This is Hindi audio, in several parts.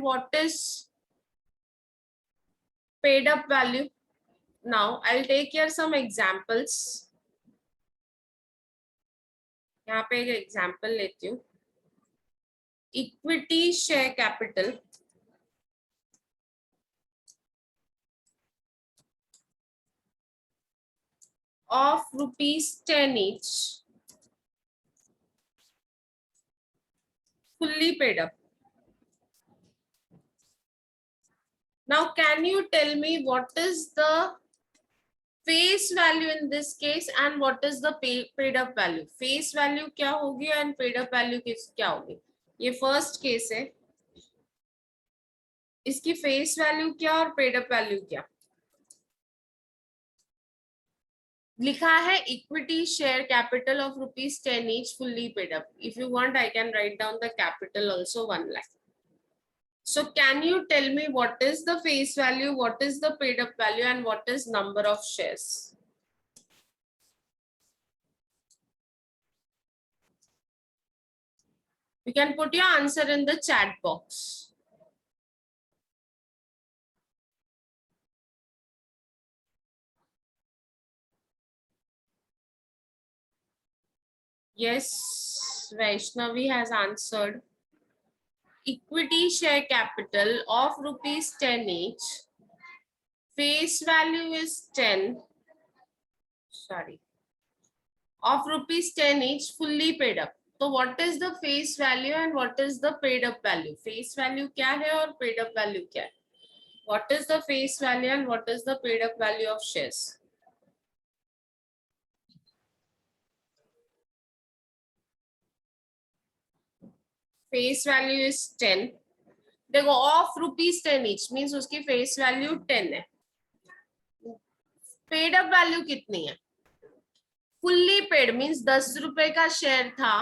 what is paid up value? Now I'll take here some examples. यहाँ पे एक एग्जाम्पल लेती हूँ. Equity share capital of ₹10 each, fully paid up. Now can you tell me what is the face value in this case and what is the paid up value? Face value क्या होगी and paid up value क्या होगी? ये फर्स्ट केस है. इसकी फेस वैल्यू क्या और पेड अप वैल्यू क्या? लिखा है equity share capital of ₹10 each fully paid up. If you want, I can write down the capital also 1 lakh. So can you tell me what is the face value, what is the paid up value, and what is number of shares? You can put your answer in the chat box. Yes, Vaishnavi has answered. Equity share capital of ₹10 each. Face value is 10. Sorry. Of ₹10 each, fully paid up. So what is the face value and what is the paid up value? Face value क्या है और paid up value क्या है? What is the face value and what is the paid up value of shares? Face value is 10. देखो of ₹10 each means उसकी face value 10 है. Paid up value कितनी है? Fully paid means 10 रुपए का शेयर था,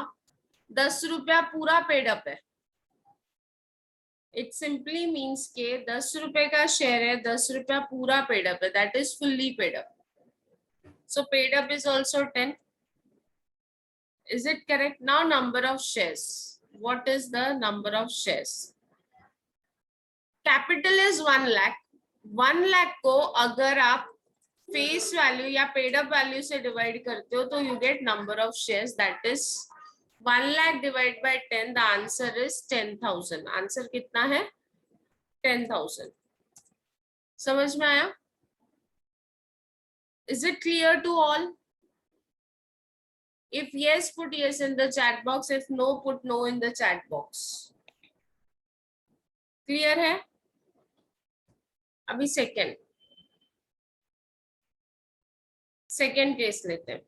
10 रुपया पूरा पेड अप है. It simply means के 10 रुपए का शेयर है, 10 रुपया पूरा पेड अप है. That is fully paid up. So paid up is also 10. Is it correct? Now number of shares. What is the number of shares? Capital is 1 lakh. 1 lakh को अगर आप फेस वैल्यू या पेड अप वैल्यू से डिवाइड करते हो तो you get number of shares. That is 1 lakh divided by 10. The answer is 10,000. Answer कितना है? 10,000. समझ में आया? Is it clear to all? If yes, put yes in the chat box. If no, put no in the chat box. Clear है? अभी सेकेंड केस लेते हैं.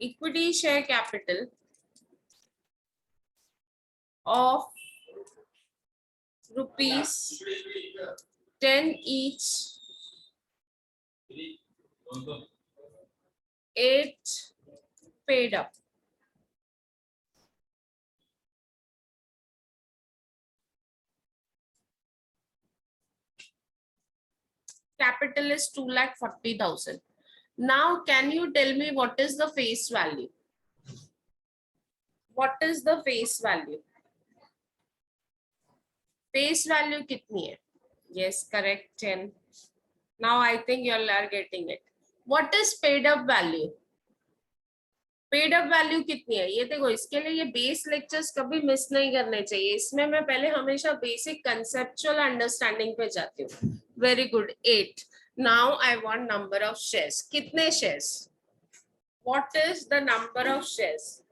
Equity share capital of ₹10 each, 8 paid up. Capital is 2,40,000. Now can you tell me what is the face value? What is the face value? Face value कितनी है? Yes, correct, 10. Now I think you all are getting it. What is paid up value? Paid up value कितनी है? ये देखो, इसके लिए ये बेस लेक्चर्स कभी मिस नहीं करने चाहिए. इसमें मैं पहले हमेशा बेसिक कंसेप्चुअल अंडरस्टैंडिंग पे जाती हूँ. Very good, 8. Now I want number of shares. कितने shares? What is the number of shares?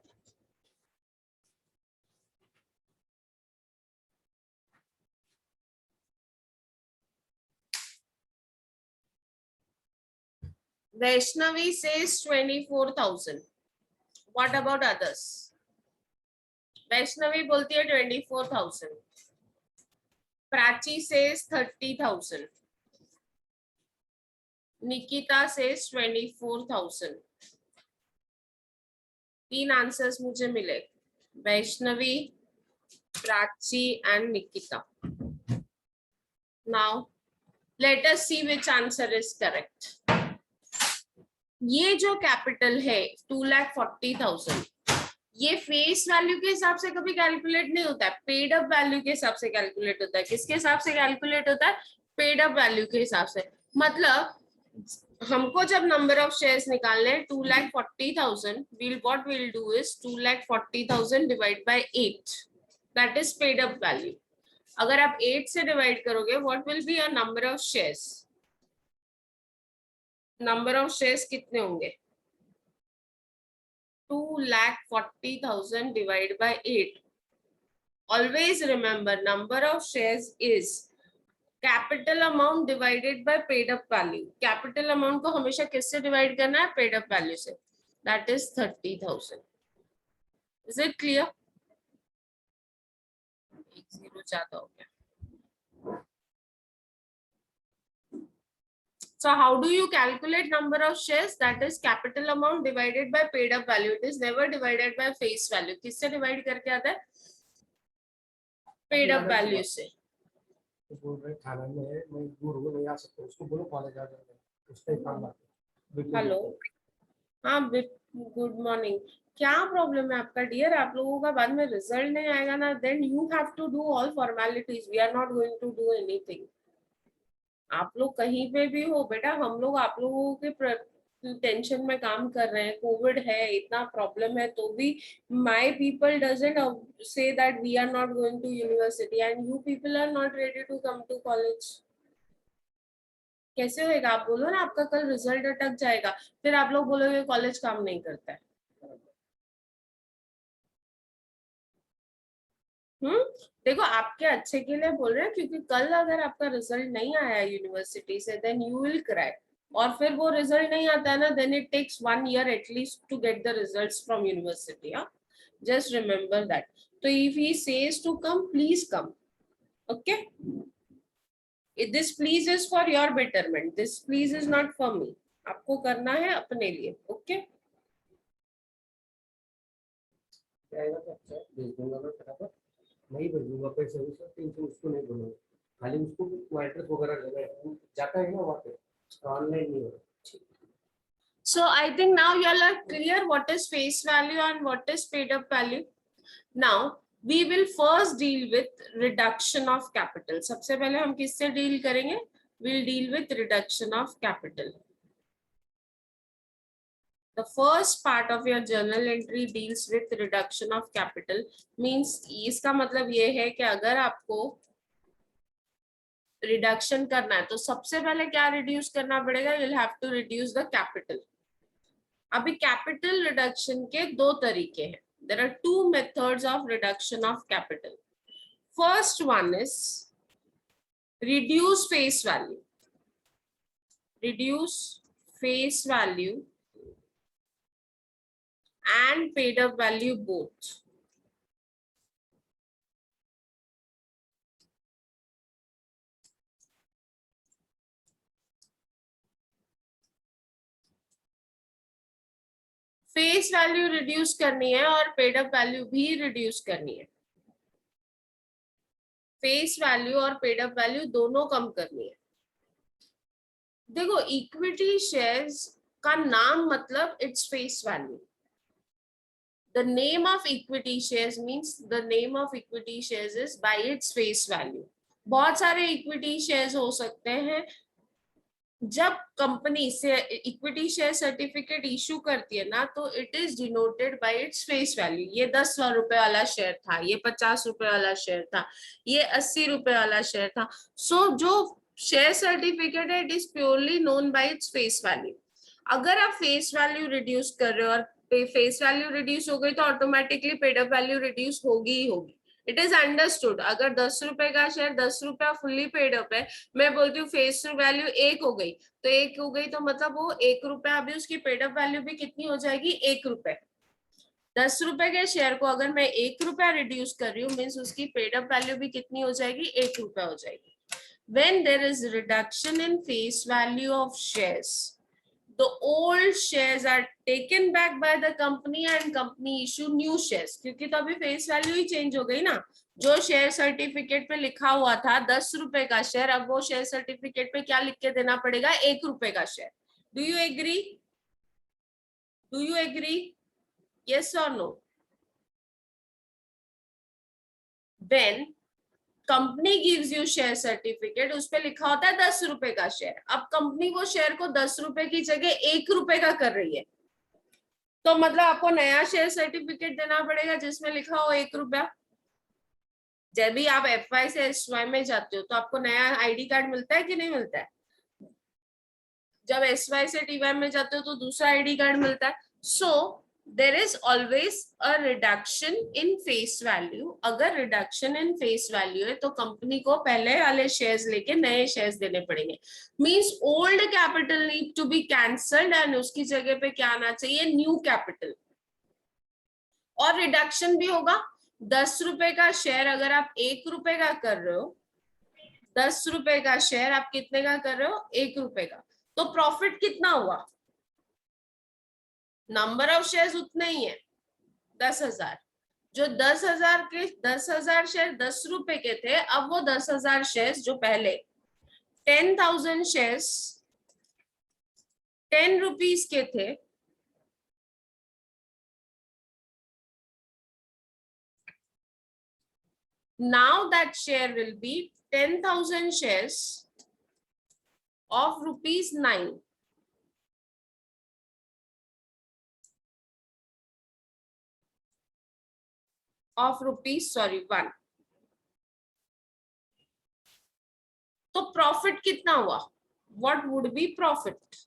Vaishnavi says 24,000. What about others? Vaishnavi बोलती है 24,000. Prachi says 30,000. Nikita says 24,000. 3 answers मुझे मिले. Vaishnavi, Prachi and Nikita. Now let us see which answer is correct. ये जो कैपिटल है 2,40,000, ये फेस वैल्यू के हिसाब से कभी कैलकुलेट नहीं होता है, पेड अप वैल्यू के हिसाब से कैलकुलेट होता है। किसके हिसाब से कैलकुलेट होता है? पेड अप वैल्यू के हिसाब से। मतलब हमको जब नंबर ऑफ शेयर्स निकालने हैं 2,40,000, what will do is 2,40,000 divide by 8, that is paid up value. अगर आप 8 से डिवाइड करोगे, what will be a number of shares? Number of shares कितने होंगे? 2,40,000 divided by 8. Always remember, number of shares is capital amount divided by paid up value. Capital amount को हमेशा किससे डिवाइड करना है? पेड अप वैल्यू से. That is 30,000. Is it clear? एक जीरो ज्यादा हो गया. So how do you calculate number of shares? That is capital amount divided by paid up value. It is never divided by face value. किससे डिवाइड करके आता है? पेड अप वैल्यू से. बोल रहे थाना में है, मैं दूर हूँ, नहीं आ सकता, उसको बोलो कॉलेज आ जाएगा, उसका ही काम है। हेलो, हाँ गुड मॉर्निंग. क्या प्रॉब्लम है आपका डियर? आप लोगों का बाद में रिजल्ट नहीं आएगा ना, then you have to do all formalities. We are not going to do anything. आप लोग कहीं पे भी हो बेटा, हम लोग आप लोगों के टेंशन में काम कर रहे हैं. कोविड है, इतना प्रॉब्लम है, तो भी my people doesn't say that we are not going to university and you people are not ready to come to college. कैसे होएगा? आप बोलो ना, आपका कल रिजल्ट अटक जाएगा, फिर आप लोग बोलोगे कॉलेज काम नहीं करता है. देखो, आपके अच्छे के लिए बोल रहे हैं, क्योंकि कल अगर आपका रिजल्ट नहीं आया यूनिवर्सिटी से, देन यू विल क्राई. और फिर वो रिजल्ट नहीं आता है ना, then it takes 1 year at least to get the results from university. Just remember that. तो if he says to come, please come. Okay, this please is for your betterment, this please is not for me. आपको करना है अपने लिए. ओके भेज दूंगा मैं फटाफट, नहीं भेजूंगा पैसे वैसे, टेंशन उसको नहीं दूंगा, खाली उसको एड्रेस वगैरह लेना है, जाता है ना वहाँ पे, ऑनलाइन नहीं होगा. So I think now you all are clear what is face value and what is paid up value. Now we will first deal with reduction of capital. सबसे पहले हम किससे डील करेंगे? We'll deal with reduction of capital. The first part of your journal entry deals with reduction of capital. Means इसका मतलब ये है कि अगर आपको रिडक्शन करना है तो सबसे पहले क्या रिड्यूस करना पड़ेगा? You'll have to reduce the capital. अभी कैपिटल रिडक्शन के दो तरीके हैं. There are two methods of reduction of capital. First one is reduce face value. Reduce face value and paid up value both. Face value reduce करनी है और पेड अप वैल्यू भी रिड्यूस करनी है. फेस वैल्यू और पेड अप वैल्यू दोनों कम करनी है. देखो, इक्विटी शेयर्स का नाम मतलब its face value. The name of equity shares means the name of equity shares is by its face value. बहुत सारे इक्विटी शेयर्स हो सकते हैं. जब कंपनी से इक्विटी शेयर सर्टिफिकेट इशू करती है ना, तो it is denoted by its face value. ये 10 रुपए वाला शेयर था, ये 50 रुपए वाला शेयर था, ये 80 रुपए वाला शेयर था. सो जो शेयर सर्टिफिकेट है, it is purely known by its face value. अगर आप फेस वैल्यू रिड्यूस कर रहे हो और फेस वैल्यू रिड्यूस हो गई, तो automatically paid up value reduce होगी ही होगी. It is understood. अगर 10 रुपए का शेयर 10 रुपया फुल्ली पेड अप है, मैं बोलती हूँ फेस वैल्यू 1 हो गई, तो 1 हो गई, तो मतलब वो 1 रुपया, अभी उसकी पेड अप वैल्यू भी कितनी हो जाएगी? 1 रुपए. 10 रुपए के शेयर को अगर मैं 1 रुपया रिड्यूस कर रही हूँ, मीन्स उसकी पेड अप वैल्यू भी कितनी हो जाएगी? 1 रुपया हो जाएगी. When there is reduction in face value of shares, the old shares are taken back by the company and company issue new shares. क्योंकि तो अभी फेस वैल्यू ही चेंज हो गई ना. जो शेयर सर्टिफिकेट पे लिखा हुआ था 10 रुपए का शेयर, अब वो शेयर सर्टिफिकेट पे क्या लिख के देना पड़ेगा? 1 रुपए का share. Do you agree? Do you agree? Yes और no? When company gives you share certificate, उस पे लिखा होता है 10 रुपए का शेयर। अब कंपनी वो शेयर को 10 रुपए की जगह 1 रुपए का कर रही है, तो मतलब आपको नया शेयर सर्टिफिकेट देना पड़ेगा जिसमें लिखा हो 1 रुपया। जब भी आप FY से SY में जाते हो तो आपको नया ID कार्ड मिलता है कि नहीं मिलता है? जब SY से TY में जाते हो तो दूसरा ID कार्ड मिलता है। So there is always a reduction in face value. अगर रिडक्शन इन फेस वैल्यू है तो कंपनी को पहले वाले शेयर्स लेके नए शेयर्स देने पड़ेंगे। Means old capital need to be cancelled and उसकी जगह पे क्या आना चाहिए, न्यू कैपिटल। और रिडक्शन भी होगा। 10 रुपए का शेयर अगर आप 1 रुपए का कर रहे हो, 10 रुपए का शेयर आप कितने का कर रहे हो, 1 रुपए का, तो प्रॉफिट कितना हुआ? नंबर ऑफ शेयर्स उतने ही है, 10,000। जो 10,000 के 10,000 शेयर 10 रुपए के थे, अब वो 10,000 शेयर्स जो पहले 10,000 शेयर्स 10 रुपीज के थे, now that share will be 10,000 shares of ₹9, of ₹1। तो प्रॉफिट कितना हुआ? What would be profit?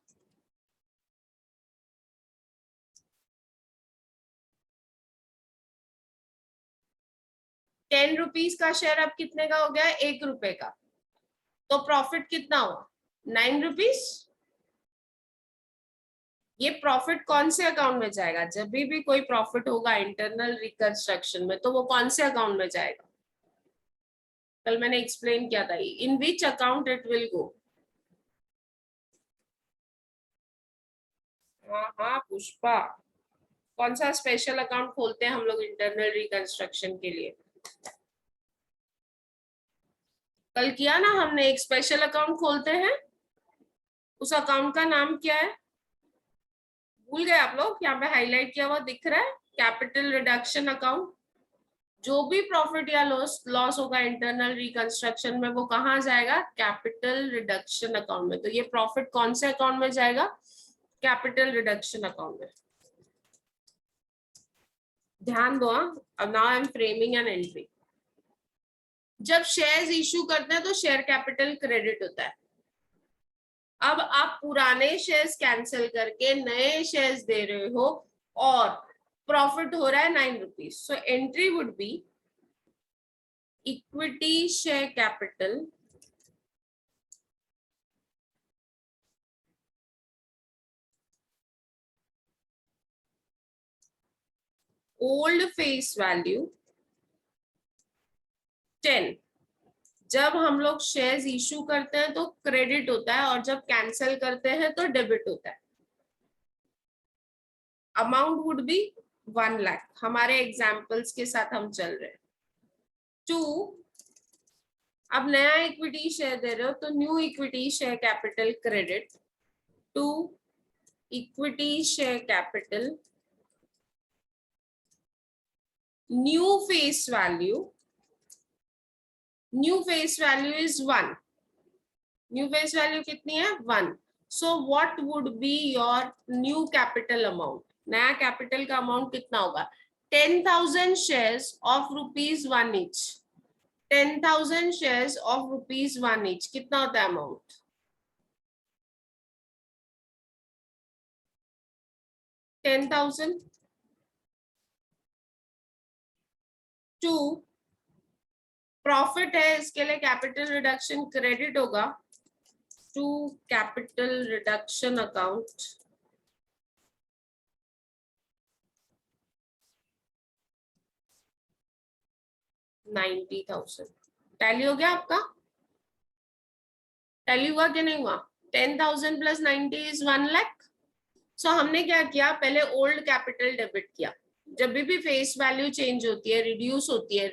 ₹10 का शेयर अब कितने का हो गया? 1 रुपए का। तो प्रॉफिट कितना हुआ? ₹9। ये प्रॉफिट कौन से अकाउंट में जाएगा? जब भी कोई प्रॉफिट होगा इंटरनल रिकंस्ट्रक्शन में, तो वो कौन से अकाउंट में जाएगा? कल मैंने एक्सप्लेन किया था, in which account it will go. हाँ पुष्पा, कौन सा स्पेशल अकाउंट खोलते हैं हम लोग इंटरनल रिकंस्ट्रक्शन के लिए? कल किया ना हमने, एक स्पेशल अकाउंट खोलते हैं। उस अकाउंट का नाम क्या है? भूल गए आप लोग? यहाँ पे हाईलाइट किया हुआ दिख रहा है, कैपिटल रिडक्शन अकाउंट। जो भी प्रॉफिट या लॉस होगा इंटरनल रिकंस्ट्रक्शन में, वो कहाँ जाएगा? कैपिटल रिडक्शन अकाउंट में। तो ये प्रॉफिट कौन से अकाउंट में जाएगा? कैपिटल रिडक्शन अकाउंट में। ध्यान दो। अब now I am framing an entry. जब शेयर्स इश्यू करते हैं तो शेयर कैपिटल क्रेडिट होता है। अब आप पुराने शेयर्स कैंसिल करके नए शेयर्स दे रहे हो और प्रॉफिट हो रहा है ₹9। So entry would be equity share capital old face value 10। जब हम लोग शेयर्स इश्यू करते हैं तो क्रेडिट होता है और जब कैंसिल करते हैं तो डेबिट होता है। Amount would be 1 lakh. हमारे एग्जाम्पल्स के साथ हम चल रहे हैं। 2, अब नया इक्विटी शेयर दे रहे हो तो new equity share capital credit to equity share capital new face value. New face value is 1। New face value कितनी है? 1। So what would be your new capital amount? नया कैपिटल का अमाउंट कितना होगा? 10,000 shares of ₹1 each. 10,000 shares of ₹1 each कितना होता है अमाउंट? 10,000 टू प्रॉफिट है, इसके लिए कैपिटल रिडक्शन क्रेडिट होगा to capital reduction account $90,000। Tally हो गया आपका? टैली हुआ कि नहीं हुआ? 10,000 प्लस 90 इज 1 लाख। सो हमने क्या किया? पहले ओल्ड कैपिटल डेबिट किया। जब भी फेस वैल्यू चेंज होती है, रिड्यूस होती है,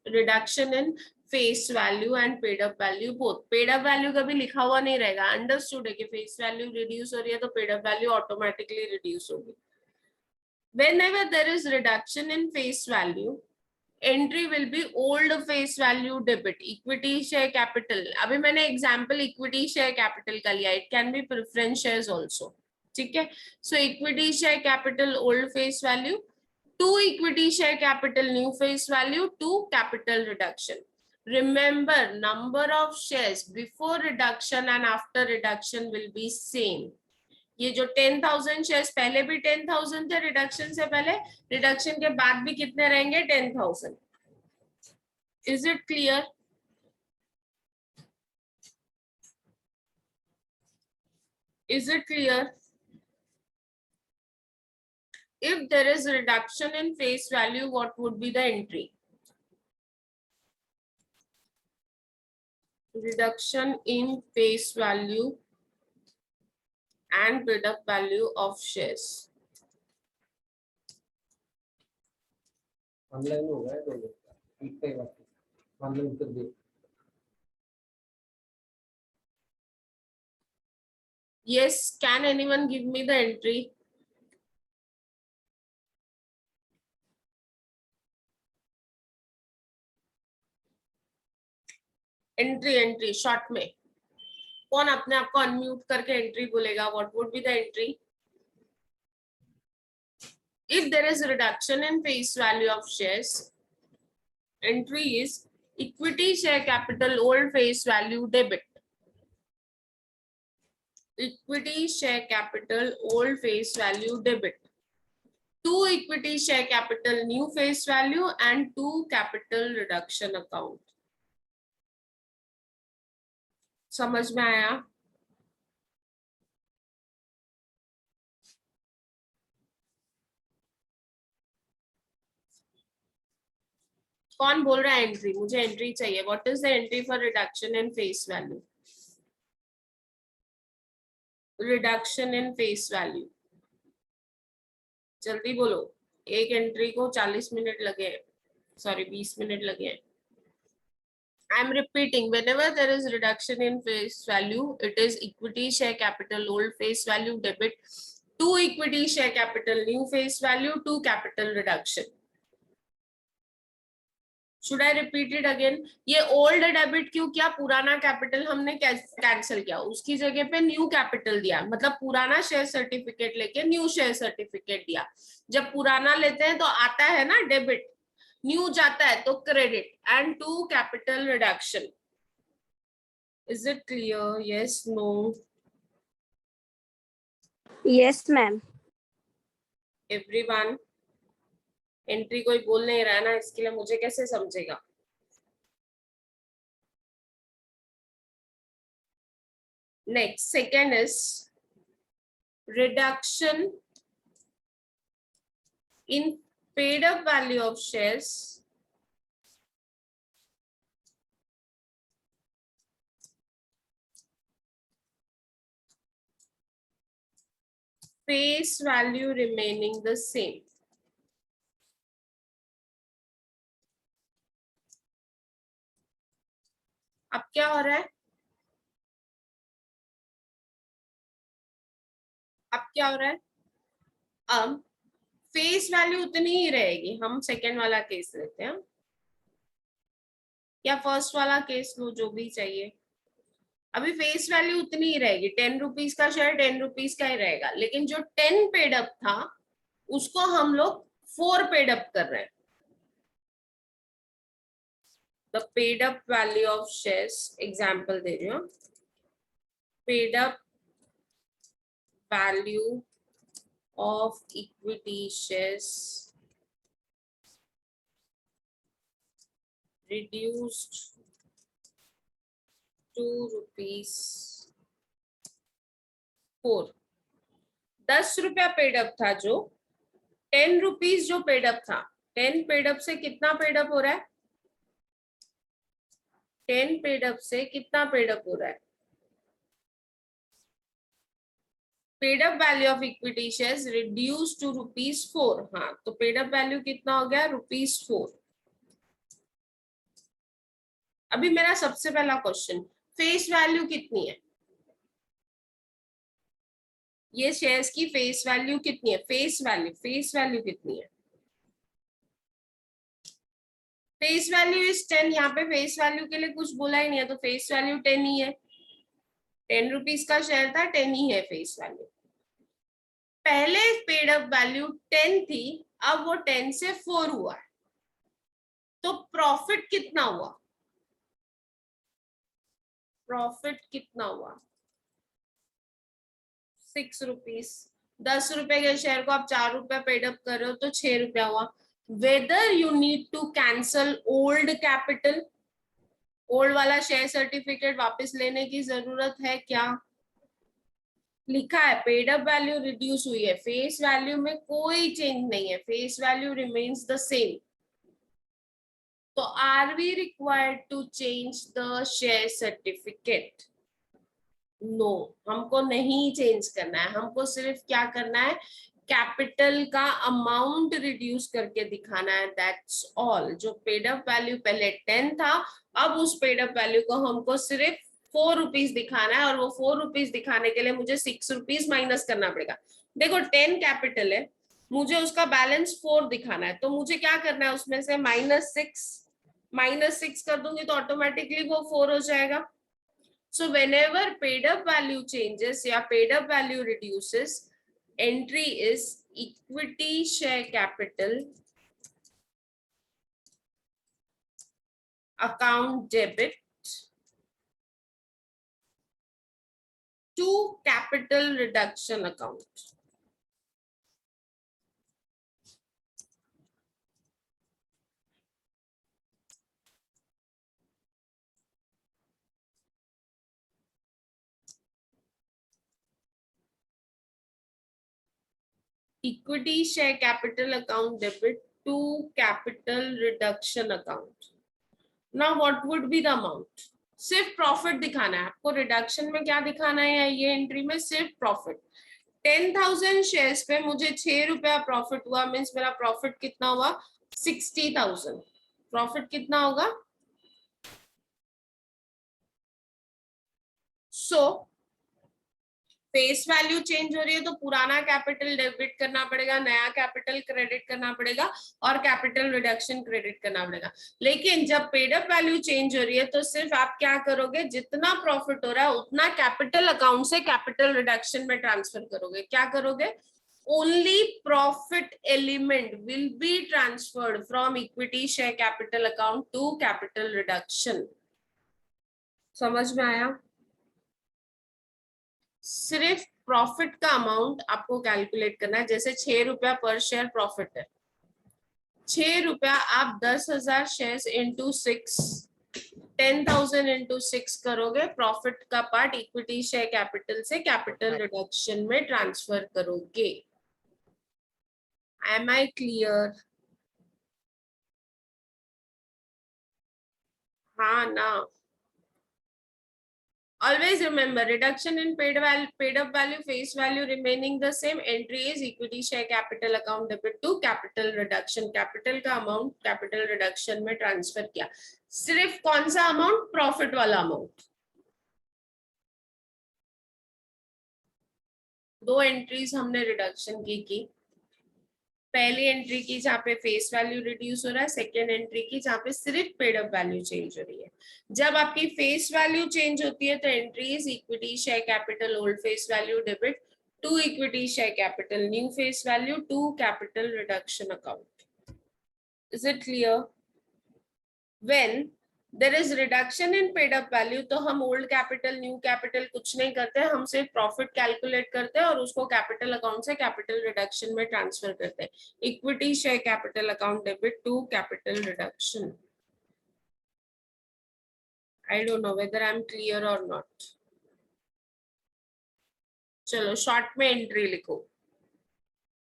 reduction in face value and paid up value both. Paid up value कभी लिखा हुआ नहीं रहेगा, अंडरस्टूड है कि फेस वैल्यू रिड्यूस हो रही है तो paid up value automatically reduce होगी। Whenever there is reduction in face value, entry will be old face value debit equity share capital. अभी मैंने एग्जांपल इक्विटी शेयर कैपिटल का लिया. It can be preference shares also. ठीक है. So equity share capital old face value, to equity share capital new face value, to capital reduction. Remember, number of shares before reduction and after reduction will be same. ये जो 10,000 शेयर्स पहले भी 10,000 थे रिडक्शन से पहले, रिडक्शन के बाद भी कितने रहेंगे? 10,000. Is it clear? Is it clear? If there is reduction in face value, what would be the entry? Reduction in face value and bid up value of shares. Online हो गया तो ठीक है. ऑनलाइन कर दे. Yes, can anyone give me the entry? Entry short में कौन अपने आप को अनम्यूट करके एंट्री बोलेगा? What would be the entry? If there is reduction in face value of shares, entry is equity share capital old face value debit. Equity share capital old face value debit, to equity share capital new face value and to capital reduction account. समझ में आया? कौन बोल रहा है एंट्री? मुझे एंट्री चाहिए. What is the entry for reduction in face value? Reduction in face value, जल्दी बोलो. एक एंट्री को 40 मिनट लगे हैं, सॉरी 20 मिनट लगे हैं. I am repeating, whenever there is reduction in face value, it is equity share capital old face value debit, to equity share capital new face value, to capital reduction. Should I repeat it again? ये ओल्ड डेबिट क्यों किया? पुराना कैपिटल हमने कैंसिल किया, उसकी जगह पे न्यू कैपिटल दिया. मतलब पुराना शेयर सर्टिफिकेट लेके न्यू शेयर सर्टिफिकेट दिया. जब पुराना लेते हैं तो आता है ना डेबिट, न्यू जाता है तो credit. And to capital reduction. Is it clear? Yes, no? Yes, ma'am. Everyone? Entry कोई बोल नहीं रहा है ना, इसके लिए मुझे कैसे समझेगा? Next, second is reduction in paid up value of shares face value remaining the same. अब क्या हो रहा है? अब क्या हो रहा है? अब फेस वैल्यू उतनी ही रहेगी. हम सेकेंड वाला केस लेते हैं या फर्स्ट वाला केस लो, जो भी चाहिए. अभी फेस वैल्यू उतनी ही रहेगी. 10 रुपीज का शेयर 10 रुपीज का ही रहेगा, लेकिन जो 10 पेड अप था उसको हम लोग 4 पेड अप कर रहे हैं. The paid up value of shares, example दे रही हूँ. Paid up value of equity shares reduced to rupees 4. 10 रुपया पेडअप था, जो 10 रुपीज जो पेडअप था, 10 पेडअप से कितना पेडअप हो रहा है? 10 पेडअप से कितना पेडअप हो रहा है? Paid up value of equity shares reduce to ₹4. हाँ, तो पेड अप वैल्यू कितना हो गया? ₹4. अभी मेरा सबसे पहला क्वेश्चन, फेस वैल्यू कितनी है? ये शेयर्स की फेस वैल्यू कितनी है? फेस वैल्यू कितनी है? फेस वैल्यू इज 10, यहाँ पे फेस वैल्यू के लिए कुछ बोला ही नहीं है, तो फेस वैल्यू 10 ही है। 10 रुपीज का शेयर था, 10 ही है फेस वैल्यू। पहले पेड अप वैल्यू 10 थी, अब वो 10 से 4 हुआ है, तो प्रॉफिट कितना हुआ? प्रॉफिट कितना हुआ? 6 रुपीज। 10 रुपए के शेयर को आप 4 रुपया पेड अप कर रहे हो तो 6 रुपया हुआ। Whether you need to cancel old capital, old वाला शेयर सर्टिफिकेट वापस लेने की जरूरत है क्या? लिखा है पेड अप वैल्यू रिड्यूस हुई है, फेस वैल्यू में कोई चेंज नहीं है, face value remains the same. तो are we required to change the share certificate? No, हमको नहीं चेंज करना है, हमको सिर्फ क्या करना है, कैपिटल का अमाउंट रिड्यूस करके दिखाना है, दैट्स ऑल। जो पेड अप वैल्यू पहले 10 था, अब उस पेड अप वैल्यू को हमको सिर्फ 4 रुपीज दिखाना है, और वो 4 रुपीज दिखाने के लिए मुझे 6 रुपीज माइनस करना पड़ेगा। देखो 10 कैपिटल है, मुझे उसका बैलेंस 4 दिखाना है, तो मुझे क्या करना है, उसमें से -6 कर दूंगी तो ऑटोमेटिकली वो 4 हो जाएगा। So whenever paid up value changes या paid up value reduces, entry is equity share capital account debit to capital reduction account. Equity share capital account debit to capital reduction account. Now what would be the amount? सिर्फ प्रॉफिट दिखाना है आपको, रिडक्शन में क्या दिखाना है, ये एंट्री में सिर्फ प्रॉफिट। 10,000 शेयर्स पे मुझे 6 रुपया प्रॉफिट हुआ, मीन्स मेरा प्रॉफिट कितना हुआ, 60,000। प्रॉफिट कितना होगा? सो फेस वैल्यू चेंज हो रही है तो पुराना कैपिटल डेबिट करना पड़ेगा, नया कैपिटल क्रेडिट करना पड़ेगा, और कैपिटल रिडक्शन क्रेडिट करना पड़ेगा। लेकिन जब पेड अप वैल्यू चेंज हो रही है तो सिर्फ आप क्या करोगे, जितना प्रॉफिट हो रहा है उतना कैपिटल अकाउंट से कैपिटल रिडक्शन में ट्रांसफर करोगे। क्या करोगे? only profit element will be transferred from equity share capital account to capital reduction. समझ में आया? सिर्फ प्रॉफिट का अमाउंट आपको कैलकुलेट करना है। जैसे 6 रुपया पर शेयर प्रॉफिट है, 6 रुपया आप 10,000 शेयर्स इंटू 6, 10,000 इंटू 6 करोगे, प्रॉफिट का पार्ट इक्विटी शेयर कैपिटल से कैपिटल रिडक्शन में ट्रांसफर करोगे। Am I clear? हाँ ना? Always remember, reduction in paid up value, face value remaining the same. Entry is equity share capital account debit to capital reduction. Capital का amount capital reduction में transfer किया। सिर्फ कौन सा amount? Profit वाला amount। दो एंट्रीज हमने रिडक्शन की। पहली एंट्री की जहाँ पे फेस वैल्यू रिड्यूस हो रहा है, सेकेंड एंट्री की जहाँ पे सिर्फ पेड अप वैल्यू चेंज हो रही है। जब आपकी फेस वैल्यू चेंज होती है तो entry is equity share capital old face value debit to equity share capital new face value to capital reduction account. Is it clear? When there is reduction in paid up value तो हम ओल्ड कैपिटल न्यू कैपिटल कुछ नहीं करते, हम सिर्फ प्रॉफिट कैलकुलेट करते हैं और उसको कैपिटल अकाउंट से कैपिटल रिडक्शन में ट्रांसफर करते हैं। Equity share capital account debit to capital reduction. I don't know whether I am clear or not. चलो शॉर्ट में एंट्री लिखो।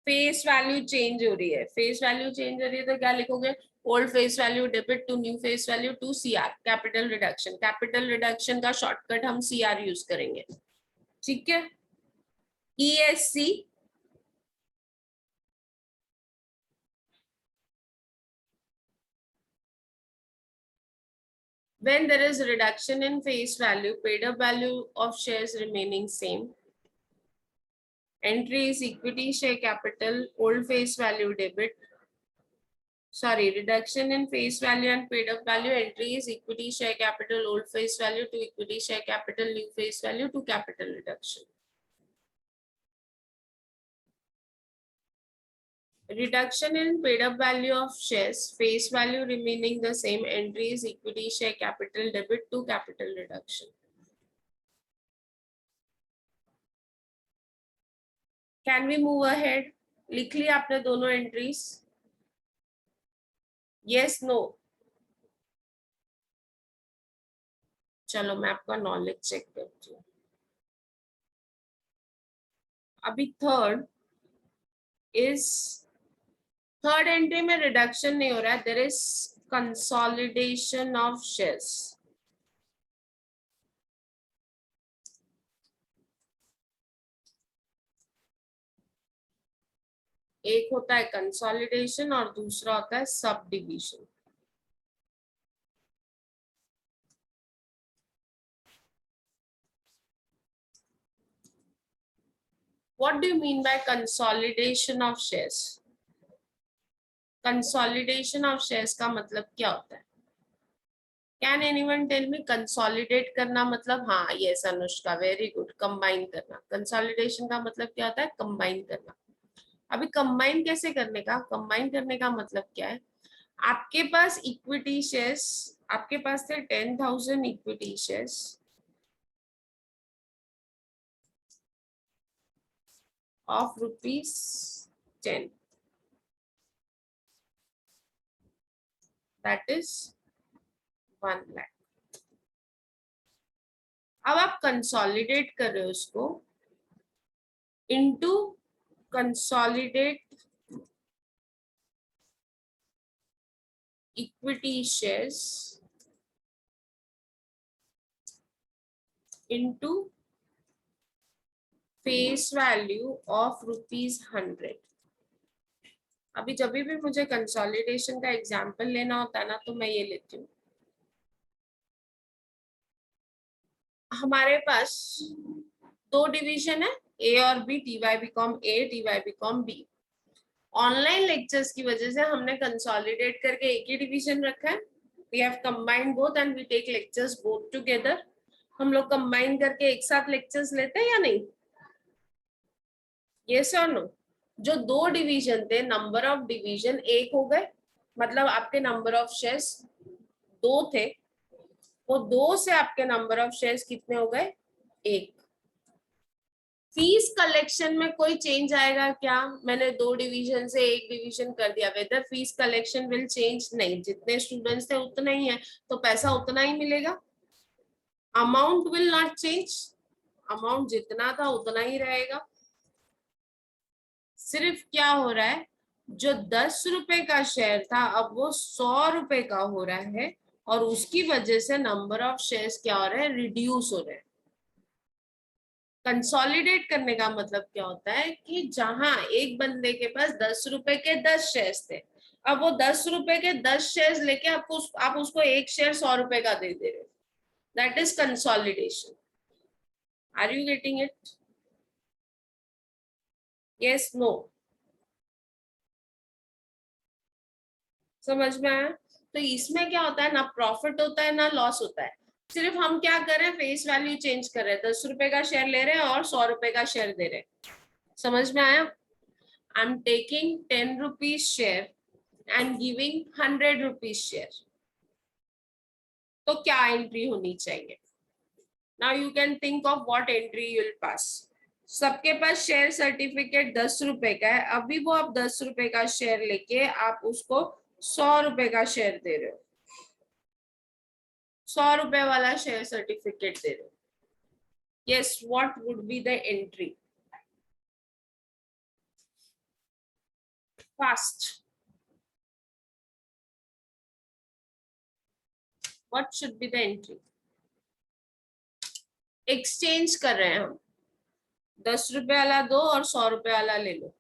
फेस वैल्यू चेंज हो रही है, फेस वैल्यू चेंज हो रही है तो क्या लिखोगे? Old face value debit to new face value to CR capital reduction. Capital reduction का शॉर्टकट हम सीआर यूज करेंगे, ठीक है? ESC when there is reduction in face value, paid up value of shares remaining same. Entry is equity share capital old face value debit sorry, reduction in face value and paid up value entry is equity share capital old face value to equity share capital new face value to capital reduction. Reduction in paid up value of shares, face value remaining the same, entry is equity share capital debit to capital reduction. Can we move ahead? लिख ली आपने दोनों एंट्रीज? Yes, no? चलो मैं आपका नॉलेज चेक करती हूँ. अभी थर्ड एंट्री में रिडक्शन नहीं हो रहा है, there is consolidation of shares. एक होता है कंसोलिडेशन और दूसरा होता है subdivision. What do you mean by consolidation of shares? Consolidation of shares का मतलब क्या होता है? Can anyone tell me? Consolidate करना मतलब, हाँ yes Anushka, very good. Combine करना. Consolidation का मतलब क्या होता है? Combine करना. अभी combine कैसे करने का? Combine करने का मतलब क्या है? आपके पास इक्विटी शेयर्स, आपके पास थे 10,000 equity shares of ₹10. That is 1 lakh. अब आप कंसोलिडेट कर रहे हो उसको into consolidate equity shares into face value of ₹100. अभी जब भी मुझे कंसोलिडेशन का एग्जाम्पल लेना होता है ना, तो मैं ये लेती हूँ. हमारे पास दो डिवीजन है, ए और B, TY BCom A, TY BCom B. Online lectures की वजह से हमने कंसोलिडेट करके एक ही डिवीजन रखा है. We have combined both and we take lectures both together. हम लोग कंबाइन करके एक साथ लेक्चर्स लेते हैं या नहीं? यस और नो? जो दो डिवीजन थे, नंबर ऑफ डिवीजन एक हो गए, मतलब आपके नंबर ऑफ शेयर्स 2 थे, वो 2 से आपके नंबर ऑफ शेयर्स कितने हो गए? 1. फीस कलेक्शन में कोई चेंज आएगा क्या? मैंने 2 डिवीजन से 1 डिवीजन कर दिया, whether fees collection will change? नहीं, जितने स्टूडेंट्स थे उतना ही है, तो पैसा उतना ही मिलेगा. Amount will not change, amount जितना था उतना ही रहेगा. सिर्फ क्या हो रहा है, जो 10 रुपए का शेयर था अब वो 100 रुपए का हो रहा है, और उसकी वजह से नंबर ऑफ शेयर्स क्या हो रहे हैं? रिड्यूस हो रहे हैं. कंसोलिडेट करने का मतलब क्या होता है कि जहां एक बंदे के पास 10 रुपए के 10 शेयर्स थे, अब वो 10 रुपए के 10 शेयर्स लेके आप उसको एक शेयर 100 रुपए का दे रहे हो. That is consolidation. Are you getting it? Yes, no? समझ में आया? तो इसमें क्या होता है, ना प्रॉफिट होता है ना लॉस होता है. सिर्फ हम क्या कर रहे हैं, फेस वैल्यू चेंज कर रहे हैं. 10 रुपए का शेयर ले रहे हैं और 100 रुपए का शेयर दे रहे हैं. समझ में आया? I am taking 10 rupees share and giving 100 rupees share. तो क्या एंट्री होनी चाहिए? Now you can think of what entry you will pass. सबके पास शेयर सर्टिफिकेट 10 रुपए का है, अभी वो आप 10 रुपए का शेयर लेके आप उसको 100 रुपए का शेयर दे रहे हो, 100 रुपए वाला शेयर सर्टिफिकेट दे रहे हो. Yes, what would be the entry? Fast. What should be the entry? Exchange कर रहे हैं हम, 10 रुपए वाला दो और 100 रुपए वाला ले लो.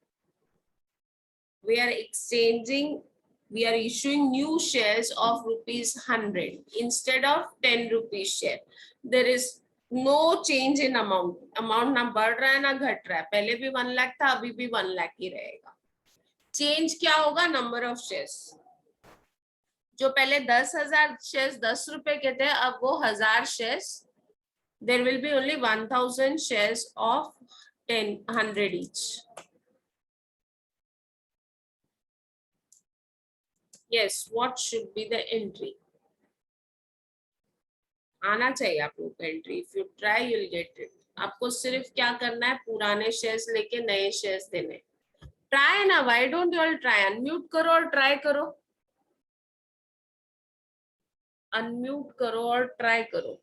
We are exchanging, we are issuing new shares of ₹100 instead of 10 rupees share. There is no change in amount. Amount ना बढ़ रहा है ना घट रहा है. पहले भी 1 लाख था, अभी भी 1 लाख ही रहेगा. चेंज क्या होगा? Number of shares. जो पहले 10,000 शेयर्स 10 रुपए के थे, अब वो 1000 shares, there will be only 1000 shares of 100 each. Yes, what should be the entry? आना चाहिए आप लोग को entry. If you try you will get it. आपको सिर्फ क्या करना है, पुराने शेयर्स लेके नए शेयर्स देने. ट्राई ना, why don't you all try? Unmute करो और ट्राई करो. अनम्यूट करो और ट्राई करो.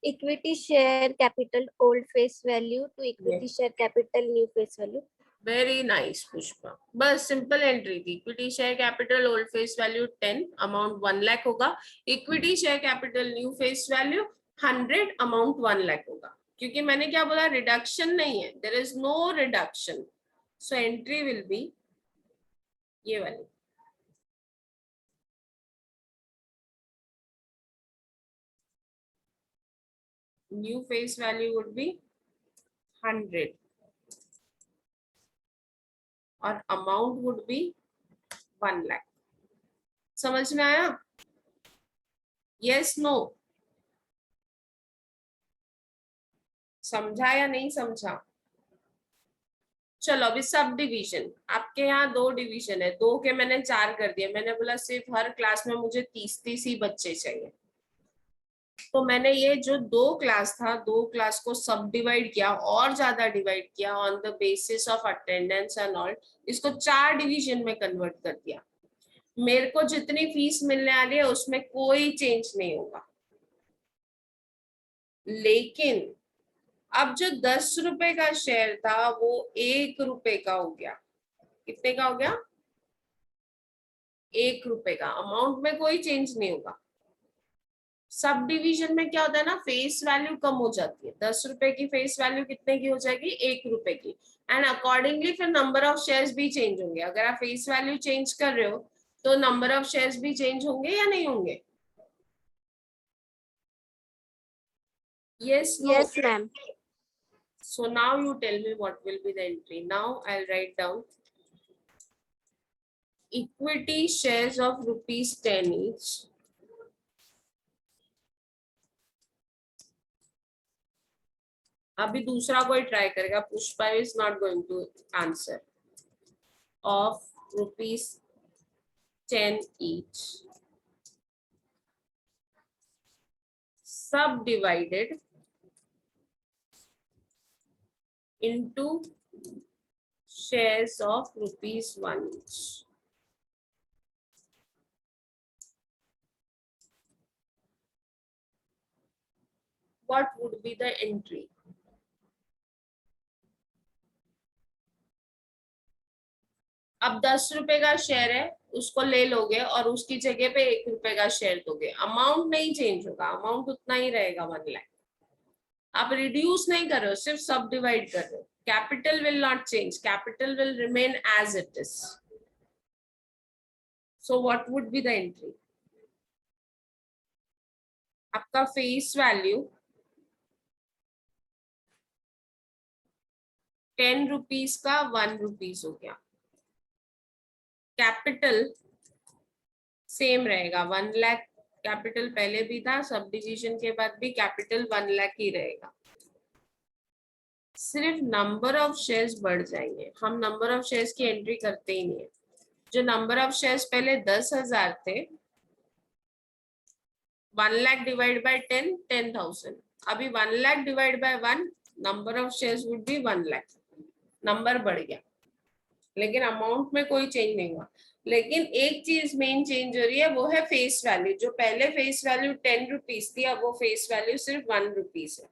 Equity share capital old face value to equity share capital new face value. Very nice Pushpa. बस सिंपल एंट्री थी. Equity share capital old face value 10, amount 1 lakh होगा. Equity share capital new face value 100, amount 1 lakh होगा. क्योंकि मैंने क्या बोला, रिडक्शन नहीं है, there is no reduction. So entry will be ये वाली. New face value would be 100 और अमाउंट वुड बी 1 लाख. समझ में आया? Yes no? समझा या नहीं समझा? चलो अभी सब डिवीजन. आपके यहाँ 2 डिवीजन है, 2 के मैंने 4 कर दिए. मैंने बोला सिर्फ हर क्लास में मुझे 30-30 ही बच्चे चाहिए. तो मैंने ये जो 2 क्लास था, 2 क्लास को सब डिवाइड किया और ज्यादा डिवाइड किया on the basis of attendance and all. इसको 4 डिवीजन में कन्वर्ट कर दिया. मेरे को जितनी फीस मिलने वाली है उसमें कोई चेंज नहीं होगा. लेकिन अब जो 10 रुपए का शेयर था वो 1 रुपए का हो गया. कितने का हो गया? 1 रुपए का. अमाउंट में कोई चेंज नहीं होगा. सब डिवीजन में क्या होता है ना, फेस वैल्यू कम हो जाती है. 10 रुपए की फेस वैल्यू कितने की हो जाएगी? 1 रुपए की. एंड अकॉर्डिंगली फिर नंबर ऑफ शेयर्स भी चेंज होंगे. अगर आप फेस वैल्यू चेंज कर रहे हो तो नंबर ऑफ शेयर्स भी चेंज होंगे या नहीं होंगे? yes no? Yes, ma'am. So now you tell me what will be the entry. Now I'll write down equity shares of rupees 10 each. अभी दूसरा कोई ट्राई करेगा. Pushpa is not going to answer. Of rupees 10 each, subdivided into shares of rupees 1 each. What would be the entry? अब 10 रुपए का शेयर है, उसको ले लोगे और उसकी जगह पे 1 रुपए का शेयर दोगे. अमाउंट नहीं चेंज होगा, अमाउंट उतना ही रहेगा 1 लाख. आप रिड्यूस नहीं कर रहे हो, सिर्फ सब डिवाइड कर रहे हो. Capital will not change, capital will remain as it is. So what would be the entry? आपका फेस वैल्यू 10 रुपीज का 1 रुपीज हो गया. कैपिटल सेम रहेगा 1 लाख. कैपिटल पहले भी था, सब डिविजन के बाद भी कैपिटल 1 लाख ही रहेगा. सिर्फ नंबर ऑफ शेयर्स बढ़ जाएंगे. हम नंबर ऑफ शेयर्स की एंट्री करते ही नहीं है. जो नंबर ऑफ शेयर्स पहले 10,000 थे, 1 लाख डिवाइड बाय 10, 10,000. अभी 1 lakh divide by 1, number of shares would be 1 lakh. Number बढ़ गया लेकिन अमाउंट में कोई चेंज नहीं हुआ. लेकिन एक चीज मेन चेंज हो रही है, वो है फेस वैल्यू. जो पहले फेस वैल्यू 10 रुपीज थी, अब वो फेस वैल्यू सिर्फ 1 रुपीज है.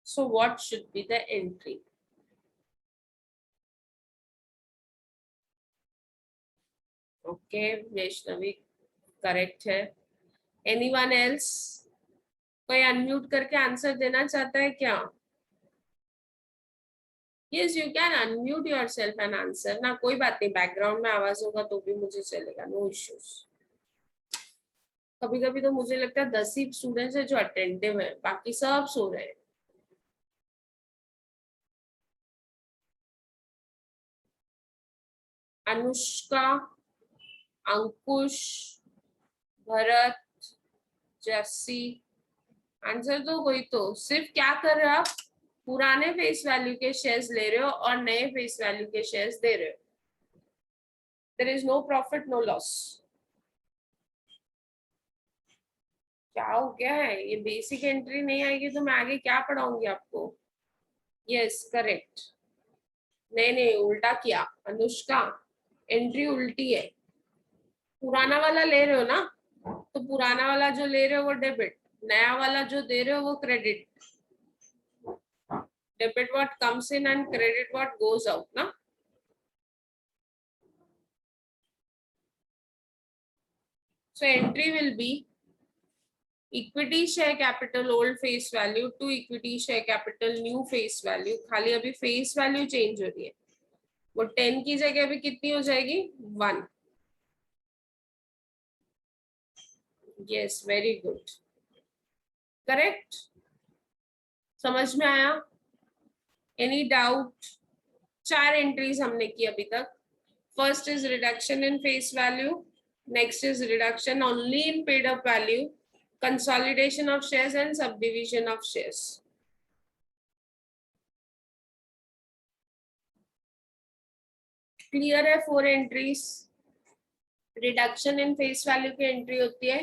So what should be the entry? Okay, Vaishnavi correct है. Anyone else? कोई अनम्यूट करके आंसर देना चाहता है क्या? Yes, you can unmute yourself and answer ना. कोई बात नहीं, बैकग्राउंड में आवाज होगा तो भी मुझे चलेगा, नो इश्यूज. कभी कभी तो मुझे लगता है 10 ही स्टूडेंट्स है जो अटेंटिव है, बाकी सब सो रहे हैं. अनुष्का, अंकुश, भरत, जस्सी। आंसर तो वही तो, सिर्फ क्या कर रहे हो आप, पुराने फेस वैल्यू के शेयर्स ले रहे हो और नए फेस वैल्यू के शेयर्स दे रहे हो. There is no profit no loss. क्या हो गया है, ये बेसिक एंट्री नहीं आएगी तो मैं आगे क्या पढ़ाऊंगी आपको. Yes correct. नहीं नहीं उल्टा किया अनुष्का, एंट्री उल्टी है. पुराना वाला ले रहे हो ना, तो पुराना वाला जो ले रहे हो वो डेबिट, नया वाला जो दे रहे हो वो credit. Debit what comes in and credit what goes out ना. So entry will be equity share capital old face value to equity share capital new face value. खाली अभी face value change हो रही है. वो 10 की जगह अभी कितनी हो जाएगी 1. Yes, very good. Correct. समझ में आया? Any doubt? 4 एंट्रीज हमने की अभी तक. First is reduction in face value. Next is reduction only in paid up value, consolidation of shares and subdivision of shares. Clear है 4 entries. Reduction in face value की एंट्री होती है,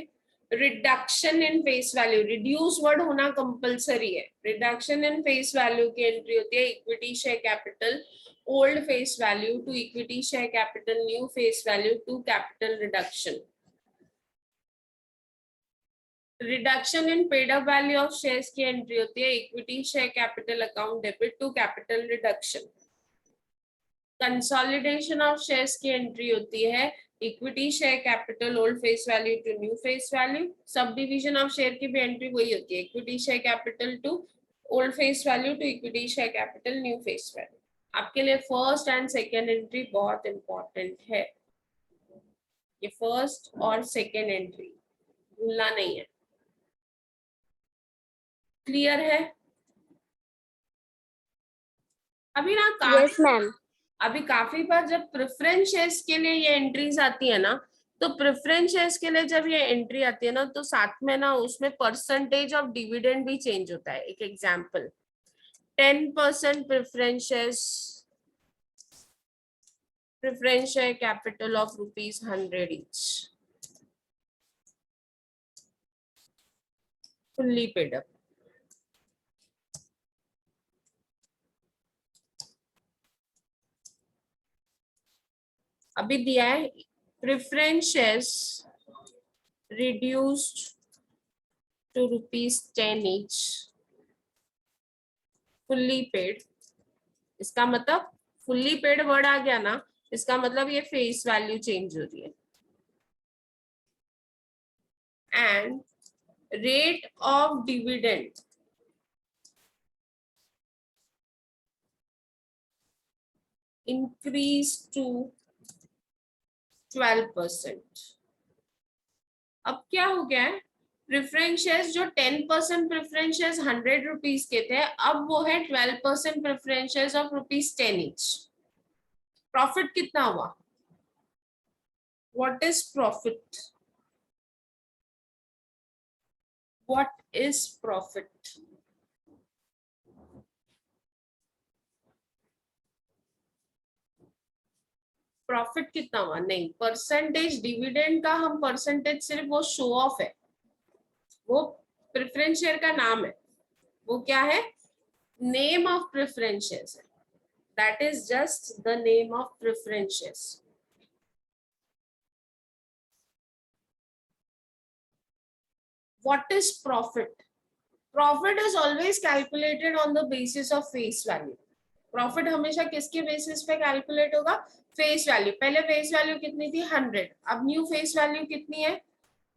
reduction in face value, reduce word होना कंपलसरी है. रिडक्शन इन फेस वैल्यू की एंट्री होती है equity share capital old face value to equity share capital new face value to capital reduction. Reduction in paid up value of shares की एंट्री होती है equity share capital account debit to capital reduction. Consolidation of shares की एंट्री होती है equity share capital old face value to new face value. Subdivision of share की भी एंट्री वही होती है equity share capital to old face value to equity share capital new face value. आपके लिए फर्स्ट एंड सेकेंड एंट्री बहुत इंपॉर्टेंट है. ये फर्स्ट और सेकेंड एंट्री भूलना नहीं है. क्लियर है? अभी ना Yes, ma'am. अभी काफी बार जब प्रेफरेंस शेयर्स के लिए ये एंट्रीज आती है ना, तो प्रेफरेंस शेयर्स के लिए जब ये एंट्री आती है ना, तो साथ में ना उसमें परसेंटेज ऑफ डिविडेंड भी चेंज होता है. एक example 10% preference share capital of ₹100 each, fully paid up. अभी दिया है preference shares reduced to ₹10 each, fully paid. इसका मतलब फुल्ली पेड वर्ड आ गया ना, इसका मतलब ये फेस वैल्यू चेंज हो रही है. And rate of dividend increase to 12%. अब क्या हो गया है, प्रेफरेंस शेयर्स जो 10% प्रेफरेंस शेयर्स ₹100 के थे, अब वो है 12% preference shares of ₹10 each. Profit कितना हुआ? What is profit? What is profit? Profit कितना हुआ? नहीं, परसेंटेज डिविडेंड का हम परसेंटेज सिर्फ वो शो ऑफ है, वो प्रेफरेंस शेयर का नाम है. वो क्या है? नेम ऑफ प्रेफरेंस शेयर्स है. That is just the name of preference shares. What is profit? Profit is always calculated on the basis of face value. Profit हमेशा किसके बेसिस पे कैलकुलेट होगा? Face value. पहले फेस वैल्यू कितनी थी? 100. अब न्यू फेस वैल्यू कितनी है?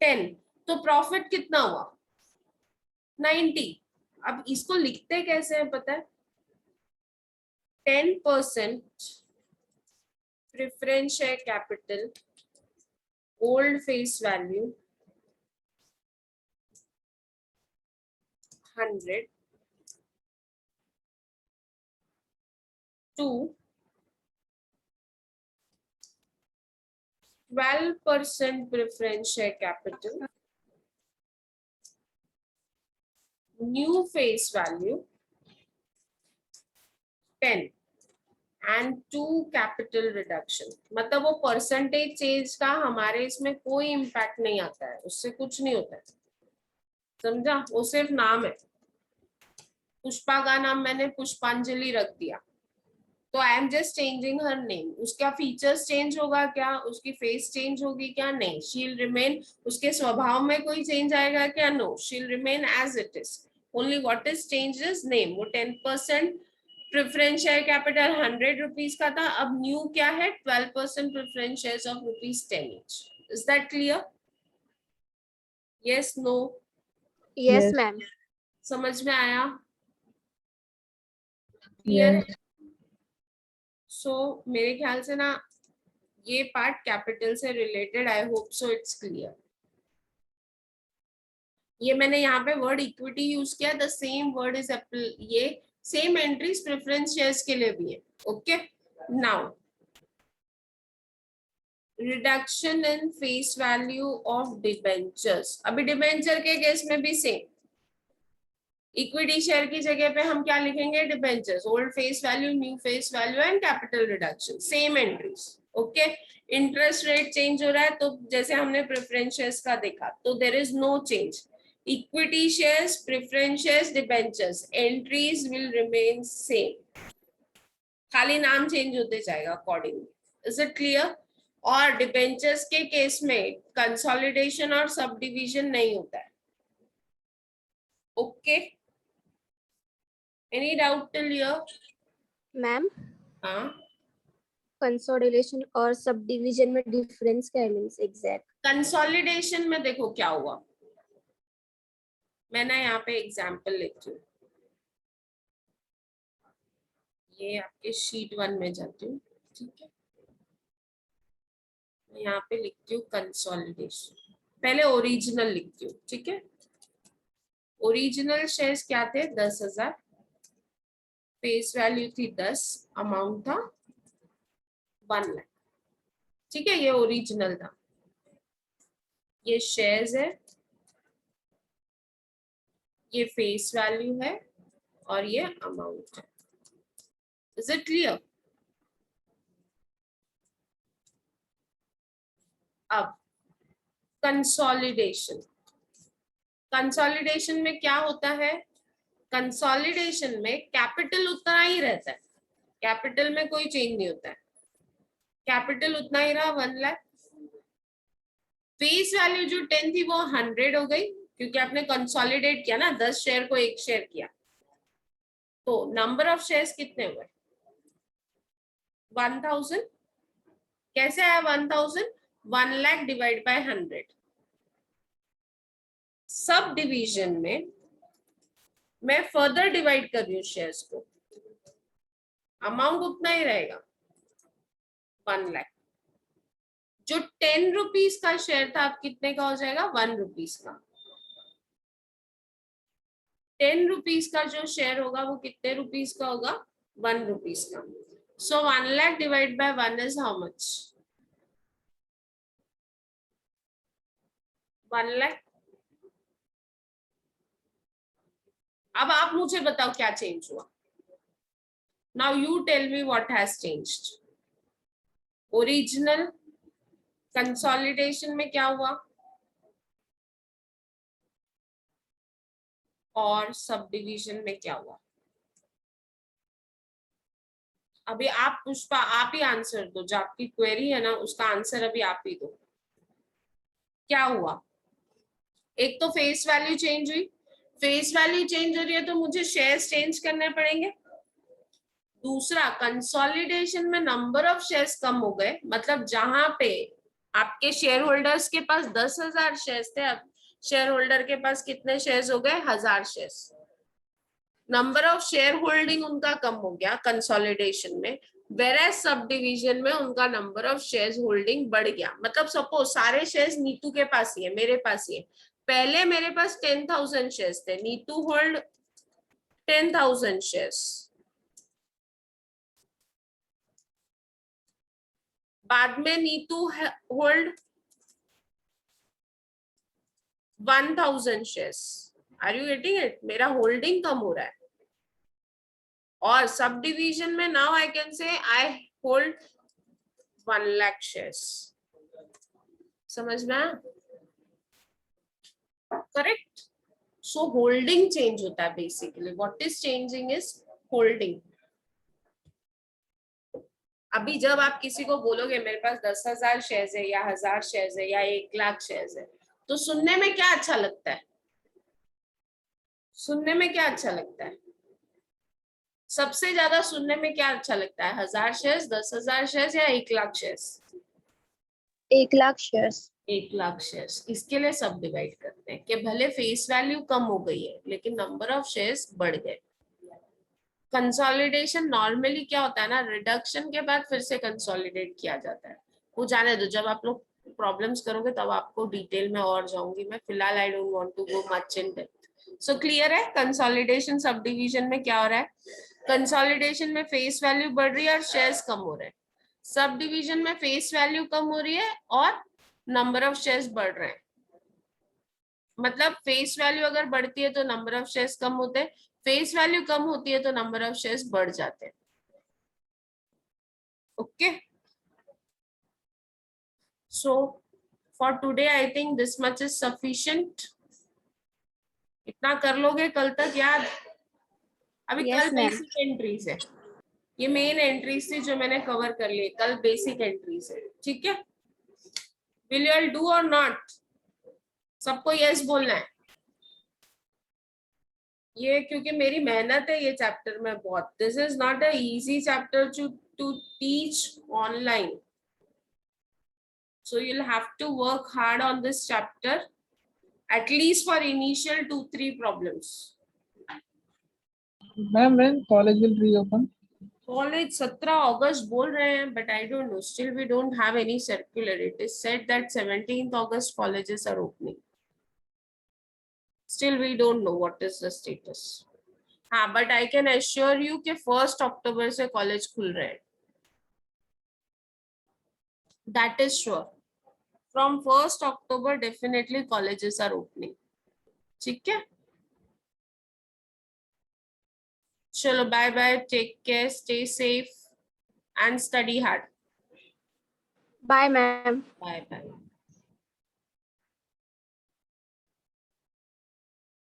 10. तो प्रॉफिट कितना हुआ? 90. अब इसको लिखते कैसे हैं पता है? 10% preference share capital old face value 100 to 12% preference share capital, new face value 10 and 2 capital reduction. मतलब वो परसेंटेज चेंज का हमारे इसमें कोई इम्पैक्ट नहीं आता है, उससे कुछ नहीं होता है, समझा? वो सिर्फ नाम है। पुष्पा का नाम मैंने पुष्पांजलि रख दिया, तो I am just changing her name. उसका फीचर्स चेंज होगा क्या, उसकी फेस चेंज होगी क्या? नहीं, शी विल रिमेन। उसके स्वभाव में कोई चेंज आएगा क्या? No, she will remain as it is. Only what is change is name. वो 10% प्रेफरेंस शेयर कैपिटल 100 रुपीज का था, अब न्यू क्या है? 12% preference shares of ₹10 each. Is that clear? Yes, no? Yes, Yes. ma'am. समझ में आया? क्लियर? Yes. सो मेरे ख्याल से ना ये पार्ट कैपिटल से related, I hope so it's clear. ये मैंने यहाँ पे वर्ड इक्विटी यूज किया, द सेम वर्ड इज ये सेम एंट्रीज प्रेफरेंस शेयर्स के लिए भी है। Okay, now reduction in face value of debentures. अभी डिबेंचर के केस में भी सेम, इक्विटी शेयर की जगह पे हम क्या लिखेंगे? Debentures, old face value, new face value and capital reduction, same entries. Okay, interest rate change हो रहा है, तो जैसे हमने प्रेफरेंस शेयर्स का देखा, तो there is no change. Equity shares, preference shares, debentures, entries will remain same, खाली नाम चेंज होते जाएगा अकॉर्डिंगली। Is it clear? और डिबेंचर्स के केस में कंसोलिडेशन और सब डिविजन नहीं होता है। Okay, any doubt till here? Ma'am, हाँ, consolidation और subdivision में difference क्या है? Means exact. कंसोलिडेशन में देखो क्या हुआ, मैं ना यहाँ पे एग्जाम्पल लिखती हूँ। ये आपके शीट 1 में जाती हूँ, ठीक है? मैं यहाँ पे लिखती हूँ कंसोलिडेशन, पहले ओरिजिनल लिखती हूँ, ठीक है? ओरिजिनल शेयर्स क्या थे? 10,000, फेस वैल्यू थी 10, अमाउंट था 1 लाख, ठीक है? ये ओरिजिनल था। ये शेयर्स है, ये फेस वैल्यू है और ये अमाउंट है। Is it clear? अब कंसोलिडेशन, कंसोलिडेशन में क्या होता है? कंसोलिडेशन में कैपिटल उतना ही रहता है, कैपिटल में कोई चेंज नहीं होता है, कैपिटल उतना ही रहा 1 लाख। फेस वैल्यू जो 10 थी वो 100 हो गई, क्योंकि आपने कंसोलिडेट किया ना, 10 शेयर को 1 शेयर किया, तो नंबर ऑफ शेयर्स कितने हुए? 1000। कैसे आया 1000? 1 lakh divide bye 100। Sub division में मैं फर्दर डिवाइड कर रही हूँ शेयर्स को, अमाउंट उतना ही रहेगा 1 लाख। जो 10 रुपीज का शेयर था, अब कितने का हो जाएगा? 1 रुपीज का। 10 रुपीज का जो शेयर होगा वो कितने रुपीज का होगा? 1 रुपीज का। So 1 lakh divide by 1 is how much? 1 lakh. अब आप मुझे बताओ क्या चेंज हुआ? Now you tell me what has changed. Original, consolidation में क्या हुआ, और सब डिवीजन में क्या हुआ? अभी आप पुष्पा, आप ही आंसर दो, जो आपकी क्वेरी है ना उसका आंसर अभी आप ही दो। क्या हुआ? एक तो फेस वैल्यू चेंज हुई, फेस वैल्यू चेंज हो रही है तो मुझे शेयर्स चेंज करने पड़ेंगे। दूसरा, कंसोलिडेशन में नंबर ऑफ शेयर्स कम हो गए, मतलब जहां पे आपके शेयर होल्डर्स के पास 10,000 शेयर्स थे, अब शेयर होल्डर के पास कितने शेयर्स हो गए? 1000 shares. Number of share holding उनका कम हो गया कंसोलिडेशन में, वेरएज सब डिवीजन में उनका नंबर ऑफ शेयर्स होल्डिंग बढ़ गया। मतलब सपोज सारे शेयर्स नीतू के पास ही है, मेरे पास ही है। पहले मेरे पास 10,000 शेयर्स थे, नीतू होल्ड 10,000 शेयर्स। बाद में Neetu hold 1000 shares. Are you getting it? मेरा होल्डिंग कम हो रहा है. और सब डिवीजन में now I can say I hold 1 lakh shares. समझ में आया? करेक्ट. सो होल्डिंग चेंज होता है basically. What is changing is holding. अभी जब आप किसी को बोलोगे मेरे पास 10,000 शेयर्स है या 1000 शेयर्स है या 1 लाख शेयर्स है, तो सुनने में क्या अच्छा लगता है? सुनने में क्या अच्छा लगता है? सबसे ज्यादा सुनने में क्या अच्छा लगता है? 1000 शेयर्स, 10,000 शेयर्स या 1 lakh shares? 1 lakh shares. 1 lakh shares. इसके लिए सब डिवाइड करते हैं कि भले फेस वैल्यू कम हो गई है लेकिन नंबर ऑफ शेयर्स बढ़ गए. कंसोलिडेशन नॉर्मली क्या होता है ना, रिडक्शन के बाद फिर से कंसोलिडेट किया जाता है. वो जाने दो, जब आप लोग प्रॉब्लम्स करोगे तब आपको डिटेल में और जाऊंगी मैं. फिलहाल I don't want to go much in depth. So clear है कंसोलिडेशन सब डिवीजन में क्या हो रहा है? कंसोलिडेशन में फेस वैल्यू बढ़ रही है और शेयर्स कम हो रहे हैं. सब डिवीजन में फेस वैल्यू कम हो रही है और नंबर ऑफ शेयर्स बढ़ रहे हैं. मतलब फेस वैल्यू अगर बढ़ती है तो नंबर ऑफ शेयर्स कम होते हैं, फेस वैल्यू कम होती है तो नंबर ऑफ शेयर्स बढ़ जाते हैं. Okay. So for today I think this much is sufficient. इतना कर लोगे कल तक याद? अभी Yes, कल ma'am. बेसिक एंट्रीज है. ये मेन एंट्रीज थी जो मैंने कवर कर ली. कल बेसिक एंट्रीज है. ठीक है. विल यू ऑल डू और नॉट? सबको यस बोलना है. ये क्योंकि मेरी मेहनत है ये चैप्टर में बहुत. This is not a easy chapter two teach online. So you'll have to work hard on this chapter, at least for initial 2-3 problems. Ma'am, when college will reopen? College 17 August बोल रहे हैं, but I don't know. Still we don't have any circular. It is said that 17th August colleges are opening. Still we don't know what is the status. हाँ, but I can assure you कि 1st October से college खुल रहे हैं. That is sure. From 1st October definitely colleges are opening. ठीक है. Chalo, bye bye. Take care. Stay safe and study hard. Bye, ma'am. Bye bye.